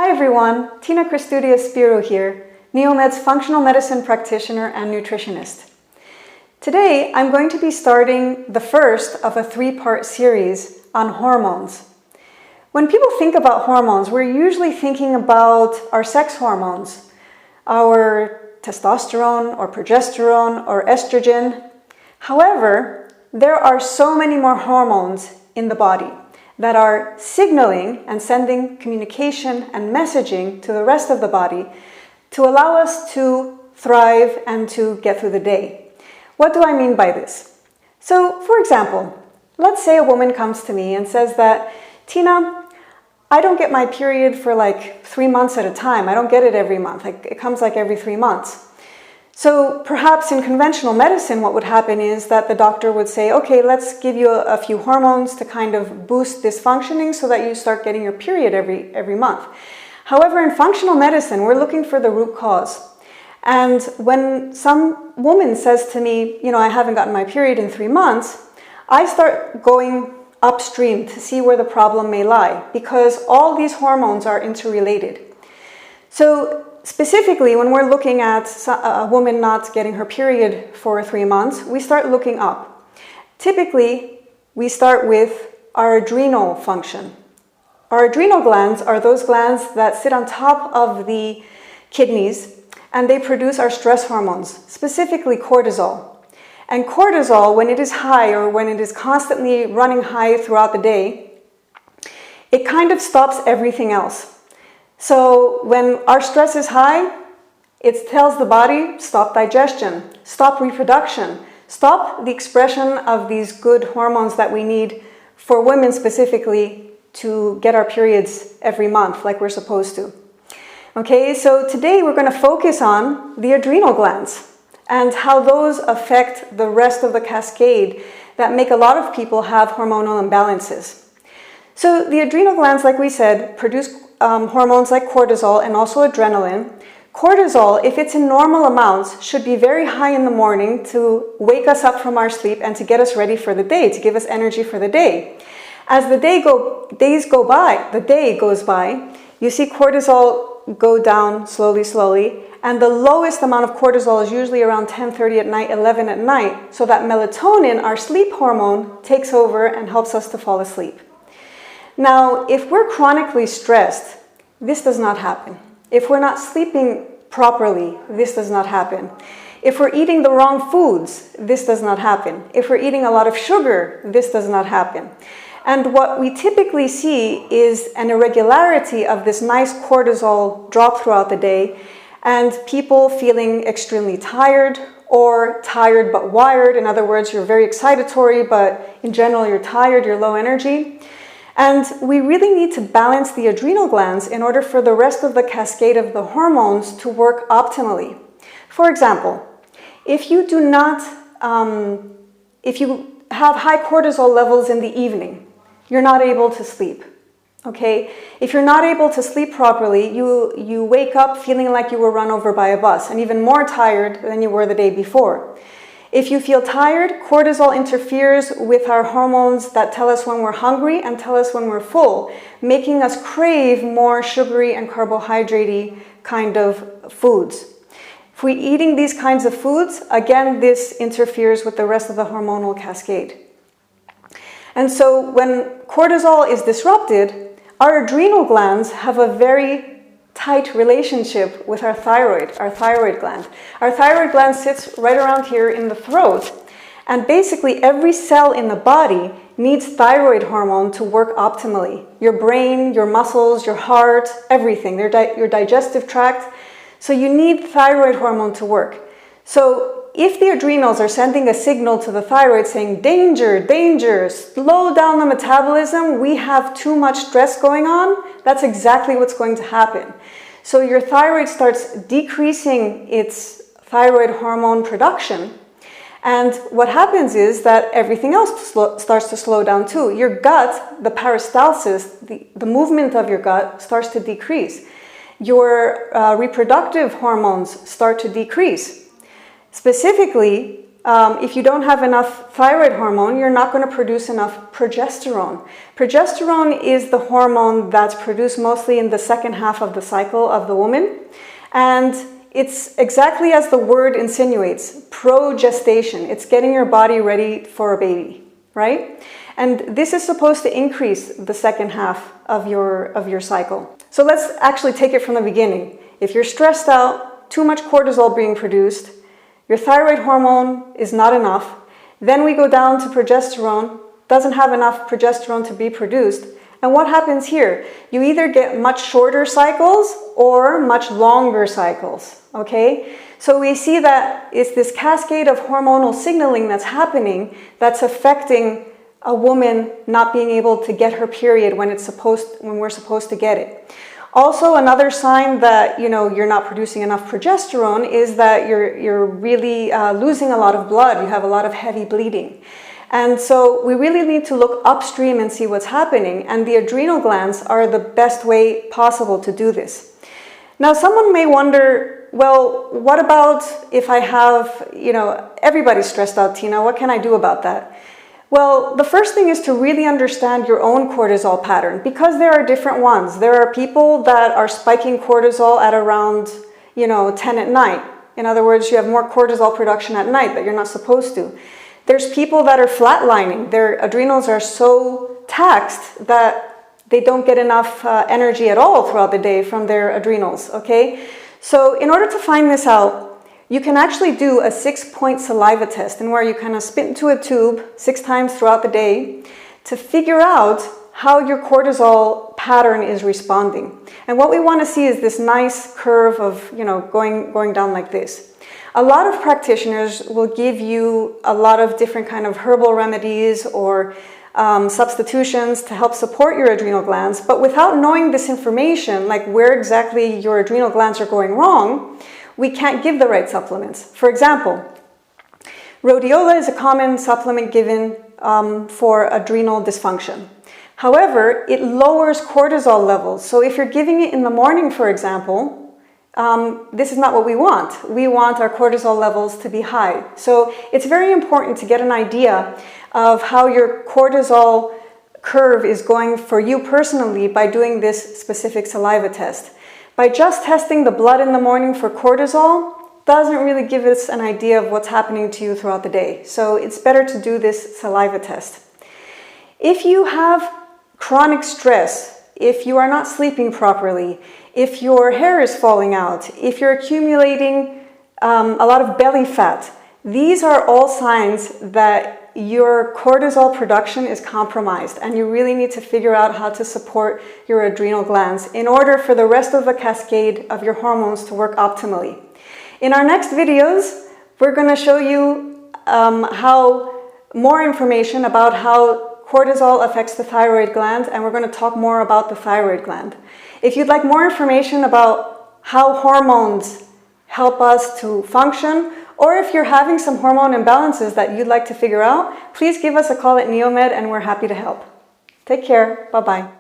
Hi everyone, Christoudias Spyrou here, Neomed's functional medicine practitioner and nutritionist. Today I'm going to be starting the first of a three-part series on hormones. When people think about hormones, we're usually thinking about our sex hormones, our testosterone or progesterone or estrogen. However, there are so many more hormones in the body that are signaling and sending communication and messaging to the rest of the body to allow us to thrive and to get through the day. What do I mean by this? So, for example, let's say a woman comes to me and says that, Tina, I don't get my period for like 3 months at a time. I don't get it every month. It comes like every 3 months. So perhaps in conventional medicine, what would happen is that the doctor would say, okay, let's give you a few hormones to kind of boost this functioning so that you start getting your period every month. However, in functional medicine, we're looking for the root cause. And when some woman says to me, I haven't gotten my period in 3 months, I start going upstream to see where the problem may lie, because all these hormones are interrelated. So specifically, when we're looking at a woman not getting her period for 3 months, we start looking up. Typically, we start with our adrenal function. Our adrenal glands are those glands that sit on top of the kidneys, and they produce our stress hormones, specifically cortisol. And cortisol, when it is high or when it is constantly running high throughout the day, it kind of stops everything else. So when our stress is high, it tells the body, stop digestion, stop reproduction, stop the expression of these good hormones that we need for women specifically to get our periods every month like we're supposed to. Okay, so today we're going to focus on the adrenal glands and how those affect the rest of the cascade that make a lot of people have hormonal imbalances. So the adrenal glands, like we said, produce hormones like cortisol and also adrenaline. Cortisol, if it's in normal amounts, should be very high in the morning to wake us up from our sleep and to get us ready for the day, to give us energy for the day. As the day goes by, you see cortisol go down slowly, and the lowest amount of cortisol is usually around 10:30 at night, 11 at night, so that melatonin, our sleep hormone, takes over and helps us to fall asleep. Now, if we're chronically stressed, this does not happen. If we're not sleeping properly, this does not happen. If we're eating the wrong foods, this does not happen. If we're eating a lot of sugar, this does not happen. And what we typically see is an irregularity of this nice cortisol drop throughout the day, and people feeling extremely tired or tired but wired. In other words, you're very excitatory, but in general, you're tired, you're low energy. And we really need to balance the adrenal glands in order for the rest of the cascade of the hormones to work optimally. For example, if you have high cortisol levels in the evening, you're not able to sleep. Okay? If you're not able to sleep properly, you wake up feeling like you were run over by a bus and even more tired than you were the day before. If you feel tired, cortisol interferes with our hormones that tell us when we're hungry and tell us when we're full, making us crave more sugary and carbohydrate-y kind of foods. If we're eating these kinds of foods, again, this interferes with the rest of the hormonal cascade. And so when cortisol is disrupted, our adrenal glands have a very tight relationship with our thyroid gland. Our thyroid gland sits right around here in the throat, and basically every cell in the body needs thyroid hormone to work optimally. Your brain, your muscles, your heart, everything, your digestive tract. So you need thyroid hormone to work. So if the adrenals are sending a signal to the thyroid saying, danger, danger, slow down the metabolism, we have too much stress going on, that's exactly what's going to happen. So your thyroid starts decreasing its thyroid hormone production, and what happens is that everything else starts to slow down too. Your gut, the peristalsis, the movement of your gut starts to decrease. Your reproductive hormones start to decrease. Specifically, if you don't have enough thyroid hormone, you're not going to produce enough progesterone. Progesterone is the hormone that's produced mostly in the second half of the cycle of the woman. And it's exactly as the word insinuates, progestation. It's getting your body ready for a baby, right? And this is supposed to increase the second half of your cycle. So let's actually take it from the beginning. If you're stressed out, too much cortisol being produced, your thyroid hormone is not enough, then we go down to progesterone, doesn't have enough progesterone to be produced. And what happens here? You either get much shorter cycles or much longer cycles, okay? So we see that it's this cascade of hormonal signaling that's happening that's affecting a woman not being able to get her period when we're supposed to get it. Also, another sign that you're not producing enough progesterone is that you're really losing a lot of blood. You have a lot of heavy bleeding. And so we really need to look upstream and see what's happening. And the adrenal glands are the best way possible to do this. Now, someone may wonder, well, what about if I have, everybody's stressed out, Tina, what can I do about that? Well, the first thing is to really understand your own cortisol pattern, because there are different ones. There are people that are spiking cortisol at around, 10 at night. In other words, you have more cortisol production at night that you're not supposed to. There's people that are flatlining. Their adrenals are so taxed that they don't get enough energy at all throughout the day from their adrenals, okay? So in order to find this out, you can actually do a 6-point saliva test, in where you kind of spit into a tube 6 times throughout the day to figure out how your cortisol pattern is responding. And what we want to see is this nice curve of, going down like this. A lot of practitioners will give you a lot of different kind of herbal remedies or substitutions to help support your adrenal glands, but without knowing this information, like where exactly your adrenal glands are going wrong, we can't give the right supplements. For example, rhodiola is a common supplement given for adrenal dysfunction. However, it lowers cortisol levels. So if you're giving it in the morning, for example, this is not what we want. We want our cortisol levels to be high. So it's very important to get an idea of how your cortisol curve is going for you personally by doing this specific saliva test. By just testing the blood in the morning for cortisol doesn't really give us an idea of what's happening to you throughout the day. So it's better to do this saliva test. If you have chronic stress, if you are not sleeping properly, if your hair is falling out, if you're accumulating a lot of belly fat, these are all signs that your cortisol production is compromised, and you really need to figure out how to support your adrenal glands in order for the rest of the cascade of your hormones to work optimally. In our next videos, we're going to show you more information about how cortisol affects the thyroid gland, and we're going to talk more about the thyroid gland. If you'd like more information about how hormones help us to function, or if you're having some hormone imbalances that you'd like to figure out, please give us a call at Neomed and we're happy to help. Take care. Bye-bye.